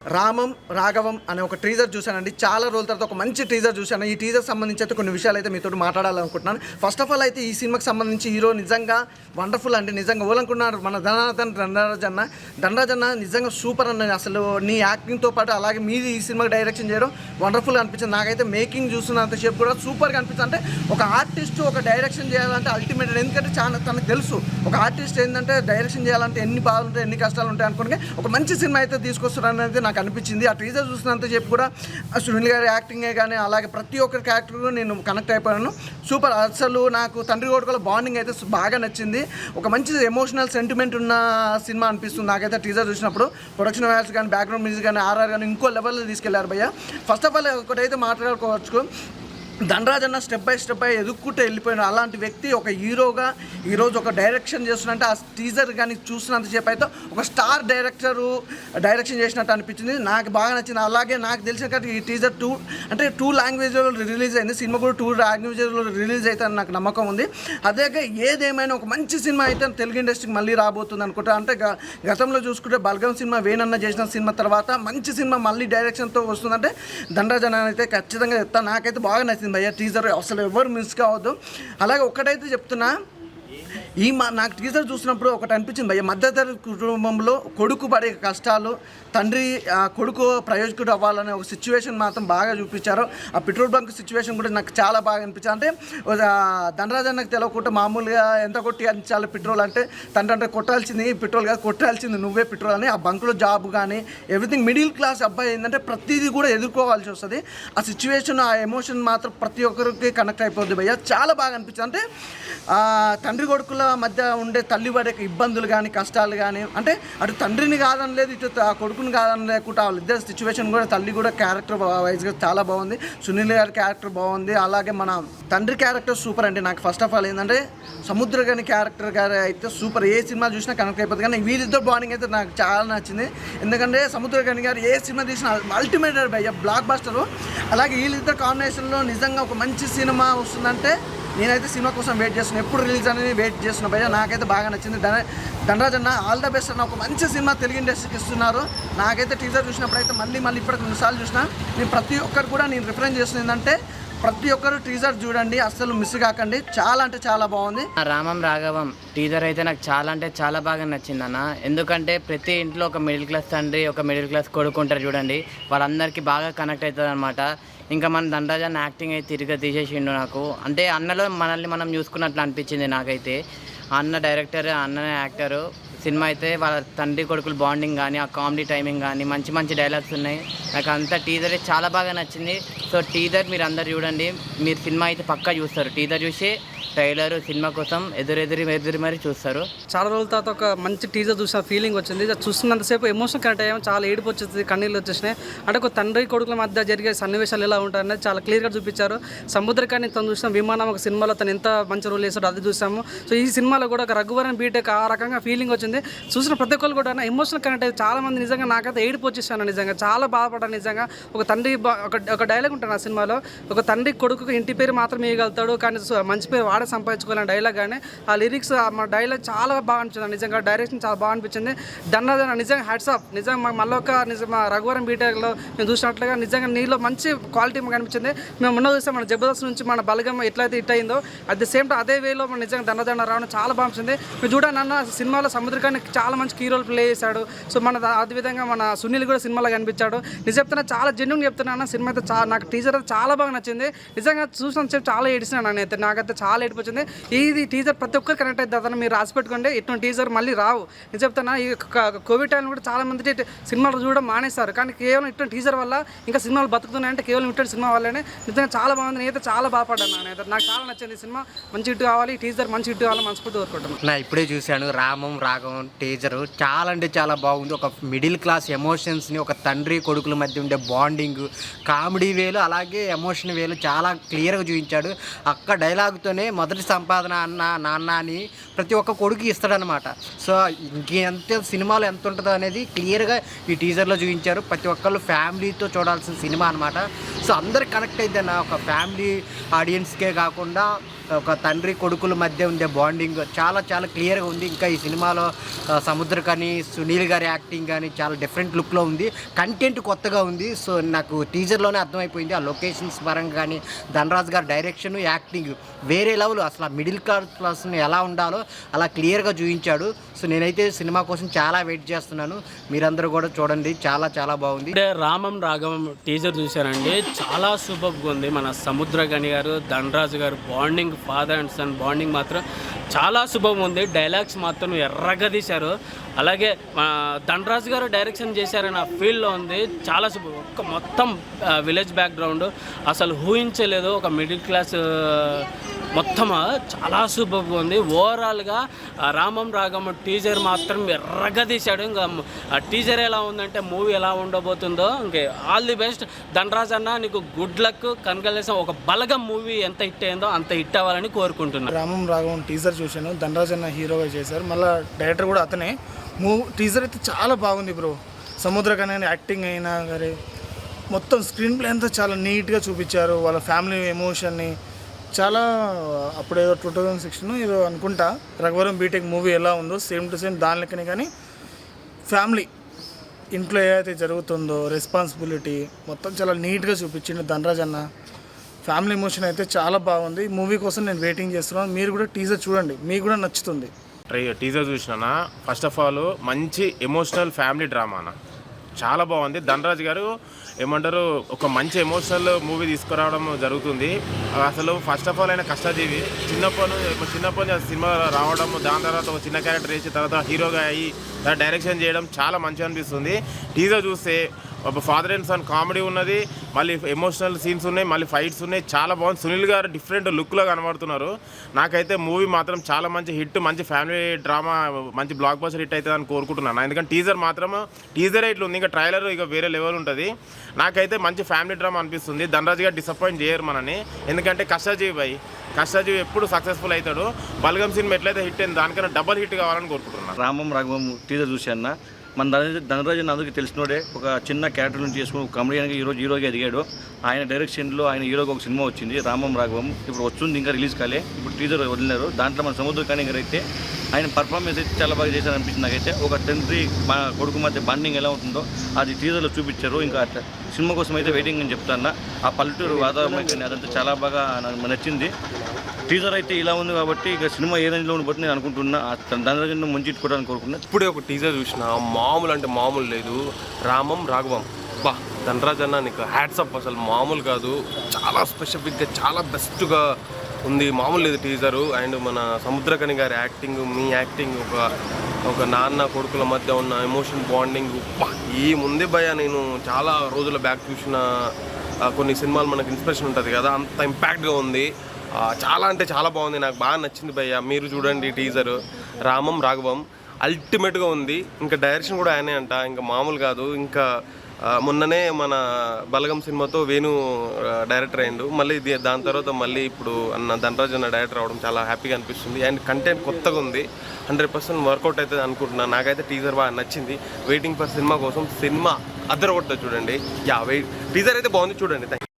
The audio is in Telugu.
రామం రాఘవం అనే ఒక టీజర్ చూశానండి. చాలా రోజుల తర్వాత ఒక మంచి టీజర్ చూశాను. ఈ టీజర్ సంబంధించి అయితే కొన్ని విషయాలు అయితే మీతో మాట్లాడాలనుకుంటున్నాను. ఫస్ట్ ఆఫ్ ఆల్ అయితే ఈ సినిమాకి సంబంధించి హీరో నిజంగా వండర్ఫుల్ అండి. నిజంగా ఓలనుకున్నారు మన ధనరాజ్ అన్న నిజంగా సూపర్ అన్న. అసలు నీ యాక్టింగ్తో పాటు అలాగే మీది ఈ సినిమాకి డైరెక్షన్ చేయడం వండర్ఫుల్గా అనిపించింది. నాకైతే మేకింగ్ చూస్తున్నంతసేపు కూడా సూపర్గా అనిపించింది. అంటే ఒక ఆర్టిస్ట్ ఒక డైరెక్షన్ చేయాలంటే అల్టిమేట్, ఎందుకంటే చాలా తనకు తెలుసు ఒక ఆర్టిస్ట్ ఏంటంటే డైరెక్షన్ చేయాలంటే ఎన్ని బాధలు ఉంటాయి, ఎన్ని కష్టాలు ఉంటాయి అనుకుని ఒక మంచి సినిమా అయితే తీసుకొస్తారు అనేది నాకు అనిపించింది. ఆ టీజర్ చూసినంత చెప్పి కూడా సునీల్ గారి యాక్టింగే కానీ అలాగే ప్రతి ఒక్కరి క్యారెక్టర్ నేను కనెక్ట్ అయిపోయాను. సూపర్. అసలు నాకు తండ్రి కొడుకుల బాండింగ్ అయితే బాగా నచ్చింది. ఒక మంచి ఎమోషనల్ సెంటిమెంట్ ఉన్న సినిమా అనిపిస్తుంది నాకైతే టీజర్ చూసినప్పుడు. ప్రొడక్షన్ వాల్యూస్ కానీ బ్యాక్గ్రౌండ్ మ్యూజిక్ కానీ ఆర్ఆర్ కానీ ఇంకో లెవెల్లో తీసుకెళ్లారు భయ్య. ఫస్ట్ ఆఫ్ ఆల్ ఒకటైతే మాట్లాడుకోవచ్చు, ధనరాజ్ అన్న స్టెప్ బై స్టెప్ ఎదుక్కుంటూ వెళ్ళిపోయిన అలాంటి వ్యక్తి ఒక హీరోగా ఈరోజు ఒక డైరెక్షన్ చేస్తున్నట్టే ఆ టీజర్ కానీ చూసినంతసేపు అయితే ఒక స్టార్ డైరెక్షన్ చేసినట్టు అనిపించింది. నాకు బాగా నచ్చింది. అలాగే నాకు తెలిసిన ఈ టీజర్ టూ లాంగ్వేజ్లో రిలీజ్ అయింది. సినిమా కూడా 2 లాంగ్వేజ్లో రిలీజ్ అవుతుందని నాకు నమ్మకం ఉంది. అదే ఏదేమైనా ఒక మంచి సినిమా అయితే తెలుగు ఇండస్ట్రీకి మళ్ళీ రాబోతుంది అనుకుంటా. అంటే గతంలో చూసుకుంటే బల్గం సినిమా వేణన్న చేసిన సినిమా తర్వాత మంచి సినిమా మళ్ళీ డైరెక్షన్తో వస్తుందంటే ధనరాజ్ అన్న అయితే ఖచ్చితంగా చెప్తాను. నాకైతే బాగా నచ్చింది భయ్య టీజర్. అసలు ఎవరు మిస్ కావద్దు. అలాగే ఒక్కటైతే చెప్తున్నా, నాకు టీజర్ చూసినప్పుడు ఒకటి అనిపించింది భయ్య, మధ్యతరగతి కుటుంబంలో కొడుకు పడే కష్టాలు, తండ్రి కొడుకు ప్రయోజకుడు అవ్వాలనే ఒక సిచ్యువేషన్ మాత్రం బాగా చూపించారు. ఆ పెట్రోల్ బంక్ సిచ్యువేషన్ కూడా నాకు చాలా బాగా అనిపించింది. అంటే ధనరాజ్ అన్నకు తెలియకుండా మామూలుగా ఎంత కొట్టి అంచాలి పెట్రోల్ అంటే తండ్రి అంటే కొట్టాల్సింది పెట్రోల్ కాదు, కొట్టాల్సింది నువ్వే పెట్రోల్ అని. ఆ బంకులో జాబ్ కానీ ఎవ్రీథింగ్ మిడిల్ క్లాస్ అబ్బాయి ఏంటంటే ప్రతిదీ కూడా ఎదుర్కోవాల్సి వస్తుంది. ఆ సిచ్యువేషన్ ఆ ఎమోషన్ మాత్రం ప్రతి ఒక్కరికి కనెక్ట్ అయిపోద్ది భయ్య. చాలా బాగా అనిపించింది. అంటే తండ్రి కొడుకుల మధ్య ఉండే తల్లి పడే ఇబ్బందులు కానీ కష్టాలు కానీ, అంటే అటు తండ్రిని కాదని లేదు, ఇటు కొడుకుని కాదని లేకుండా వాళ్ళిద్దరు సిచ్యువేషన్ కూడా తల్లి కూడా క్యారెక్టర్ వైజ్గా చాలా బాగుంది. సునీల్ గారి క్యారెక్టర్ బాగుంది. అలాగే మన తండ్రి క్యారెక్టర్ సూపర్ అండి. నాకు ఫస్ట్ ఆఫ్ ఆల్ ఏంటంటే సముద్రగని క్యారెక్టర్ గారు అయితే సూపర్. ఏ సినిమా చూసినా కనెక్ట్ అయిపోతుంది. కానీ వీళ్ళిద్దరు బాండింగ్ అయితే నాకు చాలా నచ్చింది. ఎందుకంటే సముద్రగని గారు ఏ సినిమా తీసినా అల్టిమేట్ భయ్య, బ్లాక్ బస్టర్. అలాగే వీళ్ళిద్దరు కాంబినేషన్లో నిజంగా ఒక మంచి సినిమా వస్తుందంటే నేనైతే సినిమా కోసం వెయిట్ చేస్తున్నాను. ఎప్పుడు రిలీజ్ అనేది వెయిట్ చేస్తున్నా భయ్య. నాకైతే బాగా నచ్చింది. ధనరాజ్ అన్న ఆల్ ద బెస్ట్ అన్న. ఒక మంచి సినిమా తెలుగు ఇండస్ట్రీకి ఇస్తున్నారు. నాకైతే టీజర్ చూసినప్పుడు అయితే మళ్ళీ ఇప్పటికి 2 సార్లు చూసినా. నేను ప్రతి ఒక్కరు కూడా నేను రిఫరెన్స్ చేస్తుంది ఏంటంటే ప్రతి ఒక్కరు టీజర్ చూడండి, అస్సలు మిస్ కాకండి. చాలా అంటే చాలా బాగుంది. రామం రాఘవం టీజర్ అయితే నాకు చాలా అంటే చాలా బాగా నచ్చింది అన్న. ఎందుకంటే ప్రతి ఇంట్లో ఒక మిడిల్ క్లాస్ తండ్రి, ఒక మిడిల్ క్లాస్ కొడుకు ఉంటారు చూడండి, వాళ్ళందరికీ బాగా కనెక్ట్ అవుతుంది అనమాట. ఇంకా మన ధనరాజ్ అన్న యాక్టింగ్ అయితే తిరిగి తీసేసిండు నాకు. అంటే అన్నలో మనల్ని మనం చూసుకున్నట్లు అనిపించింది నాకైతే. అన్న డైరెక్టర్, అన్న యాక్టరు. సినిమా అయితే వాళ్ళ తండ్రి కొడుకులు బాండింగ్ కానీ, ఆ కామెడీ టైమింగ్ కానీ మంచి మంచి డైలాగ్స్ ఉన్నాయి. నాకు అంతా టీజర్ చాలా బాగా నచ్చింది. సో టీజర్ మీరు అందరు చూడండి. మీరు సినిమా అయితే పక్కా చూస్తారు. టీజర్ చూసి ట్రైలర్ సినిమా కోసం ఎదురు మరి చూస్తారు. చాలా రోజుల తర్వాత ఒక మంచి టీజర్ చూసిన ఫీలింగ్ వచ్చింది. చూస్తున్నంతసేపు ఎమోషన్ కనెక్ట్ అయ్యాము. చాలా ఏడుపు వచ్చేది, కన్నీళ్ళు వచ్చేసినాయి. అంటే ఒక తండ్రి కొడుకుల మధ్య జరిగే సన్నివేశాలు ఎలా ఉంటాయనేది చాలా క్లియర్గా చూపించారు. సముద్రకాన్ని తను చూసిన విమానం ఒక సినిమాలో తను ఎంత మంచి రోల్ చేస్తాడో అది చూసాము. సో ఈ సినిమాలో కూడా ఒక రఘువరన్ బీటెక్ ఆ రకంగా ఫీలింగ్ వచ్చింది. చూసిన ప్రతి ఒక్కరు కూడా ఎమోషనల్ కనెక్ట్ అయ్యి చాలా మంది నిజంగా నాకైతే ఏడుపు వచ్చేసాను. నిజంగా చాలా బాధపడ్డాను. నిజంగా ఒక తండ్రి ఒక డైలాగ్ ఉంటుంది ఆ సినిమాలో, ఒక తండ్రి కొడుకు ఇంటి పేరు మాత్రం ఇవ్వగలుగుతాడు కానీ మంచి పేరు వాడే సంపాదించుకోవాలని డైలాగ్. కానీ ఆ లిరిక్స్ మా డైలాగ్ చాలా బాగా అనిపించింది. నిజంగా డైరెక్షన్ చాలా బాగా అనిపించింది. ధనరాజ్ నిజంగా హ్యాట్స్ ఆఫ్. నిజంగా మళ్ళీ ఒక నిజంగా రఘువరన్ బీటెక్లో మేము చూసినట్లుగా నిజంగా నీలో మంచి క్వాలిటీ మాకు అనిపించింది. మేము మొన్న చూసాం మన జబర్దస్త్ నుంచి మన బలగం ఎట్లయితే హిట్ అయిందో అట్ ది సేమ్ టైం అదే వేలో మన నిజంగా ధనరాజ్ రావడం చాలా బాగా అనిపించింది. మీరు చూడండి అన్న, సినిమాలో సముద్రకాన్ని చాలా మంచి కీ రోల్ ప్లే చేశాడు. సో అదేవిధంగా మన సునీల్ కూడా సినిమాలో కనిపించాడు. నిజం చెప్తున్నా, చాలా జెన్యూన్ చెప్తున్నా అన్న. సినిమా అయితే నాకు టీజర్ అయితే చాలా బాగా నచ్చింది. నిజంగా చూసినంత చాలా ఏడిసినాను నేనైతే. నాకైతే చాలా ఏడిపోయింది. ఇది టీజర్ ప్రతి ఒక్కరు కనెక్ట్ అవుతుంది. అతను మీరు రాసి పెట్టుకోండి, ఇటువంటి టీజర్ మళ్ళీ రావు. నిజం చెప్తున్నా, ఈ కోవిడ్ టైంలో కూడా చాలా మంది సినిమాలు చూడడం మానేస్తారు. కానీ కేవలం ఇటువంటి టీజర్ వల్ల ఇంకా సినిమాలు బతుకుతున్నాయంటే కేవలం ఇటువంటి సినిమా వల్లనే. నిజంగా చాలా బాగుంది. నేనైతే చాలా బాధపడ్డాను. నేనైతే నాకు చాలా నచ్చింది సినిమా. మంచి హిట్ కావాలి, టీజర్ మంచి హిట్ కావాలి మనస్ఫూర్తి కోరుకుంటున్నాను. నా ఇప్పుడే చూశాను రామం రాఘవం టీజర్. చాలా అంటే చాలా బాగుంది. ఒక మిడిల్ క్లాస్ ఎమోషన్స్ని, ఒక తండ్రి కొడుకుల మధ్య ఉండే బాండింగ్, కామెడీ వేలు అలాగే ఎమోషన్ వేలు చాలా క్లియర్గా చూపించాడు. అక్క డైలాగ్తోనే మొదటి సంపాదన అన్న నాన్న అని ప్రతి ఒక్క కొడుకు ఇస్తాడనమాట. సో ఇంకెంత సినిమాలో ఎంత ఉంటుందో అనేది క్లియర్గా ఈ టీజర్లో చూపించారు. ప్రతి ఒక్కళ్ళు ఫ్యామిలీతో చూడాల్సిన సినిమా అనమాట. సో అందరికి కనెక్ట్ అయిద్దన్న, ఒక ఫ్యామిలీ ఆడియన్స్కే కాకుండా ఒక తండ్రి కొడుకుల మధ్య ఉండే బాండింగ్ చాలా చాలా క్లియర్గా ఉంది. ఇంకా ఈ సినిమాలో సముద్ర కానీ సునీల్ గారి యాక్టింగ్ కానీ చాలా డిఫరెంట్ లుక్లో ఉంది. కంటెంట్ కొత్తగా ఉంది. సో నాకు టీజర్లోనే అర్థమైపోయింది. ఆ లొకేషన్స్ పరంగా కానీ ధనరాజ్ గారి డైరెక్షన్, యాక్టింగ్ వేరే లెవెల్. అసలు ఆ మిడిల్ క్లాస్ని ఎలా ఉండాలో అలా క్లియర్గా చూపించాడు. సో నేనైతే సినిమా కోసం చాలా వెయిట్ చేస్తున్నాను. మీరందరూ కూడా చూడండి, చాలా చాలా బాగుంది. అంటే రామం రాఘవం టీజర్ చూశానండి, చాలా సూపర్గా ఉంది. మన సముద్రగని గారు, ధనరాజు గారు bonding, father and son bonding మాత్రం చాలా సూపర్గా ఉంది. డైలాగ్స్ మాత్రం ఎర్రగా తీశారు. అలాగే ధనరాజు గారు డైరెక్షన్ చేశారని ఆ ఫీల్డ్లో ఉంది. చాలా సూపర్. ఒక్క మొత్తం విలేజ్ బ్యాక్గ్రౌండ్ అసలు ఊహించలేదు. ఒక మిడిల్ క్లాస్ మొత్తం చాలా సూపర్గా ఉంది. ఓవరాల్గా రామం రాఘవం టీజర్ మాత్రం ఎర్రగా తీశాడు. ఇంకా ఆ టీజర్ ఎలా ఉందంటే మూవీ ఎలా ఉండబోతుందో ఇంకే ఆల్ ది బెస్ట్ ధనరాజ్ అన్న, నీకు గుడ్ లక్. కనకలేసం ఒక బలగం మూవీ ఎంత హిట్ అయిందో అంత హిట్ అవ్వాలని కోరుకుంటున్నాను. రామం రాఘవం టీజర్ చూశాను. ధనరాజ్ అన్న హీరోగా చేశారు, మళ్ళీ డైరెక్టర్ కూడా అతనే. టీజర్ అయితే చాలా బాగుంది బ్రో. సముద్రకని యాక్టింగ్ అయినా సరే మొత్తం స్క్రీన్ ప్లే అంతా చాలా నీట్గా చూపించారు. వాళ్ళ ఫ్యామిలీ ఎమోషన్ని చాలా అప్పుడేదో 2016 ఏదో అనుకుంటా రఘువరం బీటెక్ మూవీ ఎలా ఉందో సేమ్ టు సేమ్ దాని లెక్కనే, కానీ ఫ్యామిలీ ఇంట్లో ఏదైతే జరుగుతుందో రెస్పాన్సిబిలిటీ మొత్తం చాలా నీట్గా చూపించింది ధనరాజ్ అన్న. ఫ్యామిలీ ఎమోషన్ అయితే చాలా బాగుంది. మూవీ కోసం నేను వెయిటింగ్ చేస్తున్నాను. మీరు కూడా టీజర్ చూడండి, మీకు కూడా నచ్చుతుంది. టీజర్ చూసినా ఫస్ట్ ఆఫ్ ఆల్ మంచి ఎమోషనల్ ఫ్యామిలీ డ్రామానా చాలా బాగుంది. ధనరాజ్ గారు ఏమంటారు, ఒక మంచి ఎమోషనల్ మూవీ తీసుకురావడం జరుగుతుంది. అసలు ఫస్ట్ ఆఫ్ ఆల్ ఆయన కష్టజీవి. చిన్నప్పటి సినిమా రావడం, దాని తర్వాత ఒక చిన్న క్యారెక్టర్ వేసి తర్వాత హీరోగా అయ్యి డైరెక్షన్ చేయడం చాలా మంచిగా అనిపిస్తుంది. టీజర్ చూస్తే ఫాదర్ అండ్ సన్ కామెడీ ఉన్నది, మళ్ళీ ఎమోషనల్ సీన్స్ ఉన్నాయి, మళ్ళీ ఫైట్స్ ఉన్నాయి. చాలా బాగుంది. సునీల్ గారు డిఫరెంట్ లుక్లో కనబడుతున్నారు. నాకైతే మూవీ మాత్రం చాలా మంచి హిట్, మంచి ఫ్యామిలీ డ్రామా, మంచి బ్లాక్ బస్టర్ హిట్ అవుతుంది అని కోరుకుంటున్నాను. ఎందుకంటే టీజర్ ఇట్లా ఉంది, ఇంకా ట్రైలర్ ఇక వేరే లెవెల్ ఉంటుంది. నాకైతే మంచి ఫ్యామిలీ డ్రామా అనిపిస్తుంది. ధనరాజ్ గారు డిసప్పాయింట్ చేయరు మనని, ఎందుకంటే కష్టజీవి ఎప్పుడు సక్సెస్ఫుల్ అవుతాడు. బలగం సినిమా ఎట్లయితే హిట్ అయింది దానికన్నా డబల్ హిట్ కావాలని కోరుకుంటున్నాను. రామం రాఘవం టీజర్ చూశాను. మన ధనరాజ్ అందరికీ తెలిసినోడే. ఒక చిన్న క్యారెక్టర్ నుంచి చేసుకుని కమెడియన్గా హీరోగా ఎదిగాడు. ఆయన డైరెక్షన్లో ఆయన హీరోగా ఒక సినిమా వచ్చింది రామం రాఘవం. ఇప్పుడు వస్తుంది, ఇంకా రిలీజ్ కాలే. ఇప్పుడు టీజర్ వదిలినారు. దాంట్లో మన సముద్రకని గారు అయితే ఆయన పర్ఫార్మెన్స్ అయితే చాలా బాగా చేశారనిపించింది నాకైతే. ఒక తండ్రి కొడుకు మధ్య బాండింగ్ ఎలా ఉంటుందో అది టీజర్లో చూపించారు. ఇంకా సినిమా కోసం అయితే వెయిటింగ్ అని చెప్తాను. ఆ పల్లెటూరు వాతావరణం కానీ అదంతా చాలా బాగా నాకు నచ్చింది. టీజర్ అయితే ఇలా ఉంది కాబట్టి ఇక సినిమా ఏ రేంజ్లో ఉండబోతుంది నేను అనుకుంటున్నా. ధనరాజన్ మంచి ఇట్టుకోవడానికి కోరుకున్నాను. ఇప్పుడే ఒక టీజర్ చూసిన మామూలు అంటే మామూలు లేదు. రామం రాఘవం బా ధనరాజ్ అన్న నీకు హ్యాట్స్ అప్. అసలు మామూలు కాదు, చాలా స్పెసిఫిక్గా చాలా బెస్ట్గా ఉంది. మామూలు లేదు టీజరు. అండ్ మన సముద్రకని గారి యాక్టింగ్, మీ యాక్టింగ్, ఒక నాన్న కొడుకుల మధ్య ఉన్న ఎమోషన్ బాండింగ్ ఈ ముందే భయ నేను చాలా రోజుల బ్యాక్ చూసిన కొన్ని సినిమాలు మనకు ఇన్స్పిరేషన్ ఉంటుంది కదా, అంత ఇంపాక్ట్గా ఉంది. చాలా అంటే చాలా బాగుంది, నాకు బాగా నచ్చింది భయ్య. మీరు చూడండి టీజర్. రామం రాఘవం అల్టిమేట్గా ఉంది. ఇంకా డైరెక్షన్ కూడా ఆయనే అంట, ఇంకా మామూలు కాదు. ఇంకా మొన్ననే మన బలగం సినిమాతో వేణు డైరెక్టర్ అయ్యిండు. మళ్ళీ దాని తర్వాత మళ్ళీ ఇప్పుడు ధనరాజ్ అన్న డైరెక్టర్ అవడం చాలా హ్యాపీగా అనిపిస్తుంది. అండ్ కంటెంట్ కొత్తగా ఉంది. 100% వర్కౌట్ అవుతుంది అనుకుంటున్నాను. నాకైతే టీజర్ బాగా నచ్చింది. వెయిటింగ్ ఫర్ సినిమా కోసం. సినిమా అద్దరగొట్టదు చూడండి. టీజర్ అయితే బాగుంది, చూడండి. Thank you.